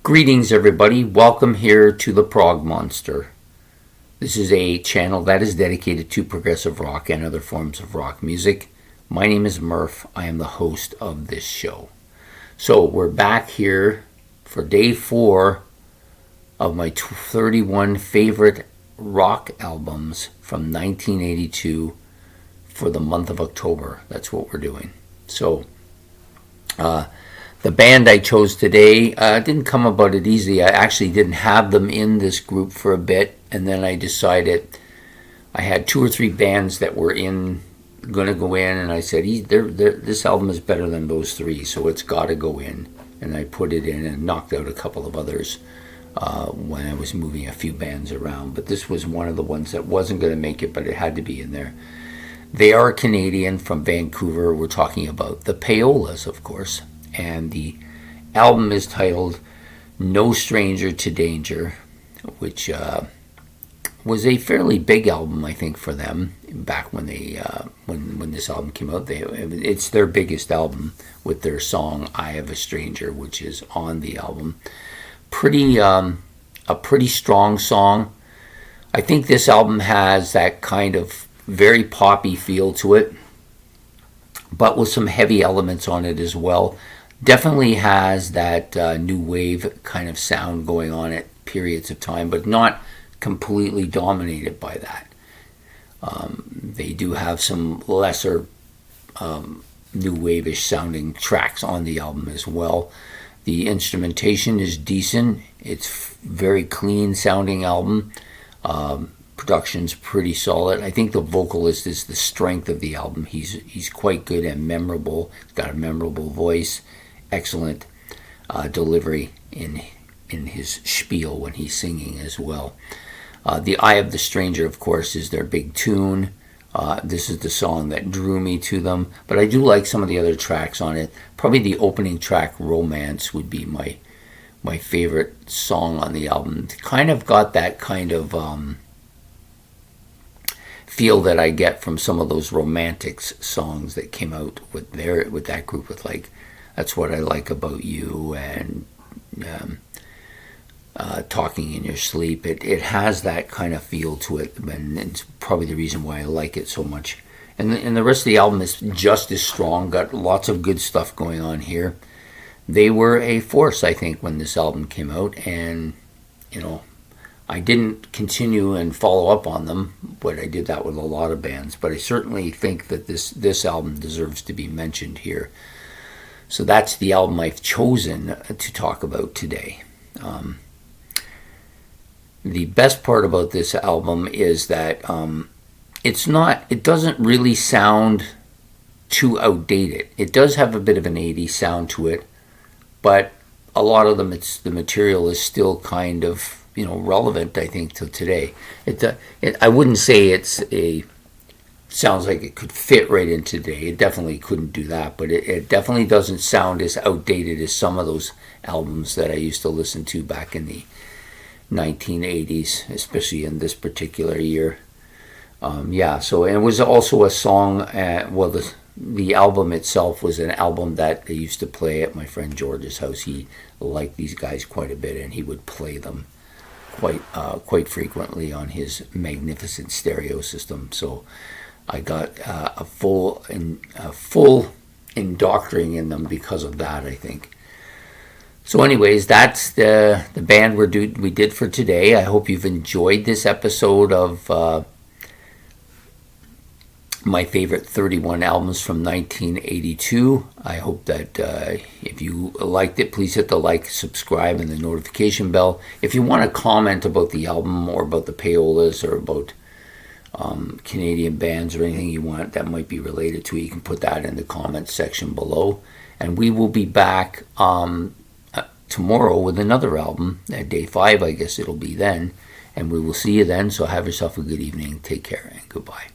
Greetings, everybody. Welcome here to the Prog Monster. This is a channel that is dedicated to progressive rock and other forms of rock music. My name is Murph. I am the host of this show. So we're back here for day 4 of my 31 favorite rock albums from 1982 for the month of October. That's what we're doing. So, the band I chose today didn't come about it easy. I actually didn't have them in this group for a bit, and then I decided I had 2 or 3 bands that were going to go in, and I said, this album is better than those 3, so it's got to go in. And I put it in and knocked out a couple of others when I was moving a few bands around. But this was one of the ones that wasn't going to make it, but it had to be in there. They are Canadian from Vancouver. We're talking about the Payolas, of course. And the album is titled No Stranger to Danger, which was a fairly big album, I think, for them back when they when this album came out. It's their biggest album with their song "Eye of a Stranger," which is on the album. A pretty strong song. I think this album has that kind of very poppy feel to it, but with some heavy elements on it as well. Definitely has that new wave kind of sound going on at periods of time, but not completely dominated by that. They do have some lesser new wave-ish sounding tracks on the album as well. The instrumentation is decent. It's very clean sounding album. Production's pretty solid. I think the vocalist is the strength of the album. He's quite good and memorable. He's got a memorable voice. Excellent delivery in his spiel when he's singing as well. The Eye of the Stranger, of course, is their big tune. This is the song that drew me to them, but I do like some of the other tracks on it. Probably the opening track, Romance, would be my favorite song on the album. It kind of got that kind of feel that I get from some of those Romantics songs that came out with that group, with like That's What I Like About You and Talking in Your Sleep. It has that kind of feel to it, and it's probably the reason why I like it so much. And the rest of the album is just as strong, got lots of good stuff going on here. They were a force, I think, when this album came out, and, I didn't continue and follow up on them, but I did that with a lot of bands. But I certainly think that this album deserves to be mentioned here. So that's the album I've chosen to talk about today. The best part about this album is that it doesn't really sound too outdated. It does have a bit of an 80s sound to it, but a lot of the material is still kind of relevant, I think, to today. I wouldn't say sounds like it could fit right in today. It definitely couldn't do that, but it definitely doesn't sound as outdated as some of those albums that I used to listen to back in the 1980s, especially in this particular year. So and it was also a song, the album itself was an album that they used to play at my friend George's house. He liked these guys quite a bit, and he would play them quite frequently on his magnificent stereo system. So I got a full indoctrinating in them because of that, I think. So anyways, that's the band we did for today. I hope you've enjoyed this episode of my favorite 31 albums from 1982. I hope that if you liked it, please hit the like, subscribe, and the notification bell. If you want to comment about the album or about the Payolas or about Canadian bands or anything you want that might be related to it, you can put that in the comments section below. And we will be back tomorrow with another album at day 5, I guess it'll be then. And we will see you then. So have yourself a good evening. Take care and goodbye.